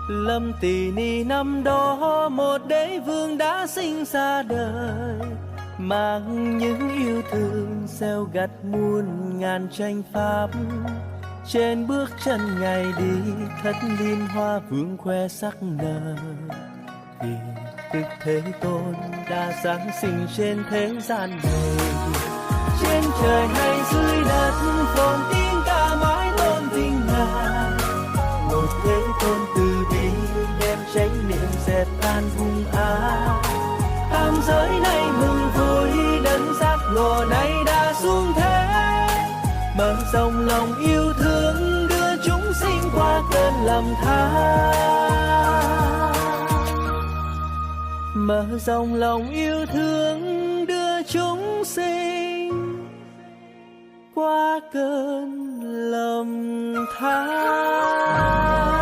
Lâm Tỳ Ni năm đó một đế vương đã sinh ra đời, mang những yêu thương gieo gặt muôn ngàn tranh pháp. Trên bước chân ngày đi thất liên hoa vương khoe sắc nở, vì Đức Thế Tôn đã giáng sinh trên thế gian này. Trên trời hay dưới đất phồn tiếng ca mãi tôn vinh Ngài, một Thế Tôn từ bi đem chánh niệm dẹp tan hung ác. Tam giới này mừng vui đấng giác ngộ này đã xuống thế, mở rộng lòng yêu thương đưa chúng sinh qua cơn lầm than. Mở rộng lòng yêu thương đưa chúng sinh qua cơn lầm than.